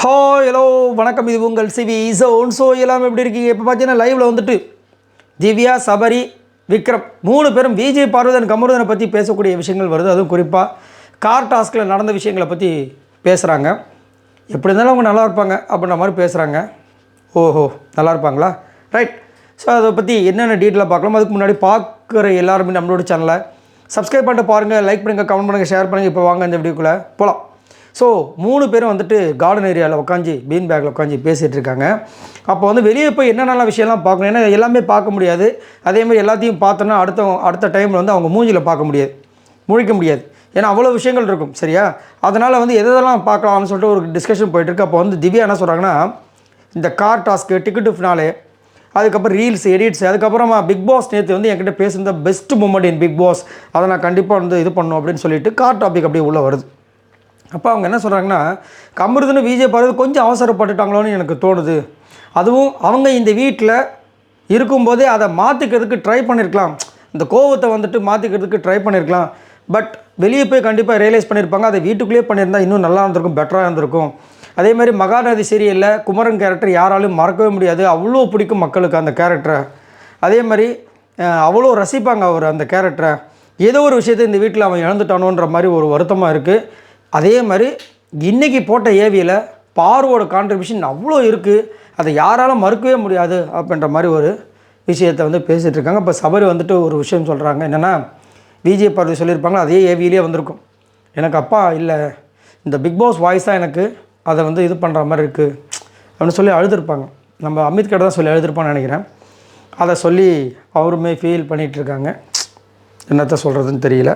Hi hello வணக்கம், இது உங்கள் சிவி ஜோன். ஸோ எல்லாமே எப்படி இருக்கீங்க? இப்போ பார்த்தீங்கன்னா லைவில் வந்துட்டு திவ்யா, சபரி, விக்ரம் 3 பேரும் விஜய், பார்வதன், கமருதனை பற்றி பேசக்கூடிய விஷயங்கள் வருது. அதுவும் குறிப்பாக கார் டாஸ்கில் நடந்த விஷயங்களை பற்றி பேசுகிறாங்க. எப்படி இருந்தாலும் அவங்க நல்லா இருப்பாங்க அப்படின்ற மாதிரி பேசுகிறாங்க. ஓஹோ, நல்லா இருப்பாங்களா? ரைட். ஸோ அதை பற்றி என்னென்ன டீட்டெயிலாக பார்க்கலாம். அதுக்கு முன்னாடி பார்க்குற எல்லாருமே நம்மளோட சேனலை சப்ஸ்கிரைப் பண்ணிட்டு பாருங்கள், லைக் பண்ணுங்கள், கமெண்ட் பண்ணுங்கள், ஷேர் பண்ணுங்கள். இப்போ வாங்க இந்த வீடியோக்குள்ளே போகலாம். ஸோ 3 பேரும் வந்துட்டு கார்டன் ஏரியாவில் உட்காந்து பீன் பேக்கில் உட்காந்து பேசிகிட்டு இருக்காங்க. அப்போ வந்து வெளியே போய் என்னென்ன விஷயம்லாம் பார்க்கணும், ஏன்னா எல்லாமே பார்க்க முடியாது. அதேமாதிரி எல்லாத்தையும் பார்த்தோன்னா அடுத்த டைமில் வந்து அவங்க மூஞ்சியில் பார்க்க முடியாது, முழிக்க முடியாது, ஏன்னா அவ்வளோ விஷயங்கள் இருக்கும். சரியா? அதனால் வந்து எதெல்லாம் பார்க்கலாம்னு சொல்லிட்டு ஒரு டிஸ்கஷன் போயிட்டுருக்கு. அப்போ வந்து திவ்யா என்ன சொல்கிறாங்கன்னா, இந்த கார் டாஸ்க்கு, டிக்கெட்டு ஃபினாலே, அதுக்கப்புறம் ரீல்ஸ், எடிட்ஸ், அதுக்கப்புறமா பிக் பாஸ் நேற்று வந்து என்கிட்ட பேசுகிற best moment in big pass, அதை நான் கண்டிப்பாக வந்து இது பண்ணணும் அப்படின்னு சொல்லிட்டு கார் டாபிக் அப்படியே உள்ளே வருது. அப்போ அவங்க என்ன சொல்கிறாங்கன்னா, கமருதனும் விஜய் பார்வதி கொஞ்சம் அவசரப்பட்டுட்டாங்களோன்னு எனக்கு தோணுது. அதுவும் அவங்க இந்த வீட்டில் இருக்கும்போதே அதை மாற்றிக்கிறதுக்கு ட்ரை பண்ணியிருக்கலாம், இந்த கோவத்தை வந்துட்டு மாற்றிக்கிறதுக்கு ட்ரை பண்ணியிருக்கலாம். பட் வெளியே போய் கண்டிப்பாக ரியலைஸ் பண்ணியிருப்பாங்க. அதை வீட்டுக்குள்ளேயே பண்ணியிருந்தால் இன்னும் நல்லா இருந்திருக்கும், பெட்டராக இருந்திருக்கும். அதேமாதிரி மகாநதி சீரியலில் குமரன் கேரக்டர் யாராலும் மறக்கவே முடியாது, அவ்வளோ பிடிக்கும் மக்களுக்கு அந்த கேரக்டரை. அதே மாதிரி அவ்வளோ ரசிப்பாங்க அவர் அந்த கேரக்டரை. ஏதோ ஒரு விஷயத்தை இந்த வீட்டில் அவன் இழந்துட்டானோன்ற மாதிரி ஒரு வருத்தமாக இருக்குது. அதே மாதிரி இன்றைக்கி போட்ட ஏவியில் பார்வோட கான்ட்ரிபியூஷன் அவ்வளோ இருக்குது, அதை யாராலும் மறுக்கவே முடியாது அப்படின்ற மாதிரி ஒரு விஷயத்தை வந்து பேசிகிட்டு இருக்காங்க. இப்போ சபரி வந்துட்டு ஒரு விஷயம் சொல்கிறாங்க, என்னென்னா விஜய் பார்வதி சொல்லியிருப்பாங்க, அதே ஏவியிலே வந்திருக்கும், எனக்கு அப்பா இல்லை, இந்த பிக் பாஸ் வாய்ஸ் தான் எனக்கு அதை வந்து இது பண்ணுற மாதிரி இருக்குது அப்படின்னு சொல்லி அழுதுருப்பாங்க. நம்ம அமித் கடை தான் சொல்லி அழுதுருப்பான்னு நினைக்கிறேன். அதை சொல்லி அவருமே ஃபீல் பண்ணிகிட்ருக்காங்க. என்னத்தை சொல்கிறதுன்னு தெரியல.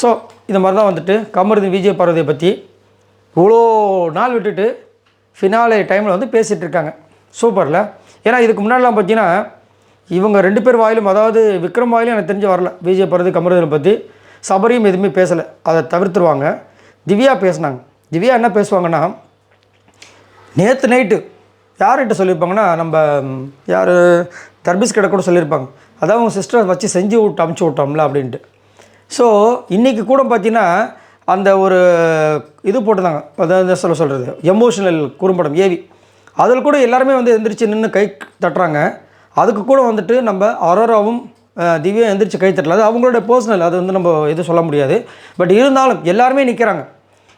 ஸோ இந்த மாதிரி தான் வந்துட்டு கமருதன் விஜய் பார்வதியை பற்றி இவ்வளோ நாள் விட்டுட்டு ஃபினாலே டைமில் வந்து பேசிகிட்டு இருக்காங்க. சூப்பரில். ஏன்னா இதுக்கு முன்னாடிலாம் பார்த்தீங்கன்னா இவங்க 2 பேர் வாயிலும், அதாவது விக்ரம் வாயிலும் எனக்கு தெரிஞ்சு வரல விஜய் பார்வதி கமருதனை பற்றி. சபரியும் எதுவுமே பேசலை, அதை தவிர்த்துருவாங்க. திவ்யா பேசினாங்க. திவ்யா என்ன பேசுவாங்கன்னா, நேற்று நைட்டு யார்கிட்ட சொல்லியிருப்பாங்கன்னா, நம்ம யார் தர்பீஸ் கிட்ட கூட சொல்லியிருப்பாங்க, அதான் அவங்க சிஸ்டரை வச்சு செஞ்சு விட்டு அமுச்சு விட்டோம்ல அப்படின்ட்டு. ஸோ இன்றைக்கி கூட பார்த்தீங்கன்னா அந்த ஒரு இது போட்டுருந்தாங்க, அதாவது சொல்கிறது எமோஷனல் குறும்படம் ஏவி, அதில் கூட எல்லாருமே வந்து எந்திரிச்சு நின்று கை தட்டுறாங்க. அதுக்கு கூட வந்துட்டு நம்ம அரோராவும் திவ்யா எந்திரிச்சு கை தட்டல, அது அவங்களோட பர்சனல், அது வந்து நம்ம எதுவும் சொல்ல முடியாது. பட் இருந்தாலும் எல்லாருமே நிற்கிறாங்க.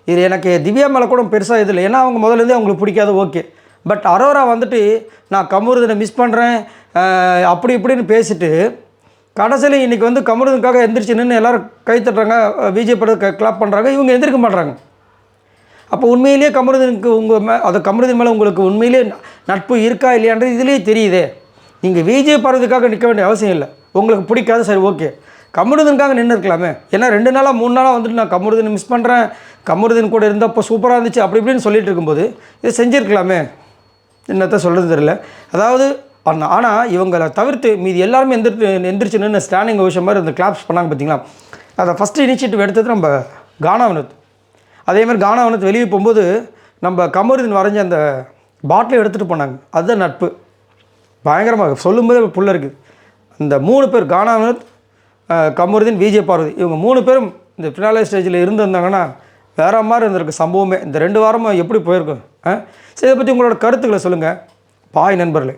இது எனக்கு திவ்யா மேலே கூட பெருசாக இது இல்லை, ஏன்னா அவங்க முதலேருந்தே அவங்களுக்கு பிடிக்காது, ஓகே. பட் அரோரா வந்துட்டு நான் கமருதனை மிஸ் பண்ணுறேன் அப்படி இப்படின்னு பேசிட்டு கடைசியில் இன்றைக்கி வந்து கமருதனுக்காக எந்திரிச்சு நின்று எல்லோரும் கை தட்டுறாங்க, விஜய் படம் கிளாப் பண்ணுறாங்க, இவங்க எந்திரிக்க மாட்றாங்க. அப்போ உண்மையிலேயே கமருதனுக்கு அது கமருதன் மேலே உங்களுக்கு உண்மையிலே நட்பு இருக்கா இல்லையான்றது இதுலேயே தெரியுதே. நீங்கள் விஜய் பார்வதிக்காக நிற்க வேண்டிய அவசியம் இல்லை. உங்களுக்கு பிடிக்காது, சரி ஓகே, கமருதனுக்காக நின்று இருக்கலாமே. ஏன்னா 2 நாளாக 3 நாளாக வந்துட்டு நான் கமருதனை மிஸ் பண்ணுறேன், கமருதன் கூட இருந்தப்போ சூப்பராக இருந்துச்சு அப்படி இப்படின்னு சொல்லிட்டு இருக்கும்போது இதை செஞ்சுருக்கலாமே. என்னத்தை சொல்கிறது தெரியல. அதாவது ஆனால் இவங்களை தவிர்த்து மீதி எல்லாருமே எந்திரிச்சு நின்று ஸ்டாண்டிங் ஓஷன் மாதிரி இந்த கிளாப்ஸ் பண்ணாங்க பார்த்தீங்களா. அதை ஃபஸ்ட்டு இனிஷியேட்டிவ் எடுத்தது நம்ம கானா வினோத். அதேமாதிரி கானா வினோத் வெளியே போகும்போது நம்ம கமருதன் வரைஞ்ச அந்த பாட்டிலை எடுத்துகிட்டு போனாங்க. அதுதான் நட்பு. பயங்கரமாக சொல்லும்போது புள்ள இருக்குது. அந்த 3 பேர் கானா வினோத், கமருதன், விஜய் பார்வதி, இவங்க 3 பேரும் இந்த ஃபினாலே ஸ்டேஜில் இருந்திருந்தாங்கன்னா வேறு மாதிரி இருந்திருக்கு சம்பவமே. இந்த 2 வாரமாக எப்படி போயிருக்கும்? சரி, இதை பற்றி உங்களோட கருத்துக்களை சொல்லுங்கள். பாய் நண்பர்களே.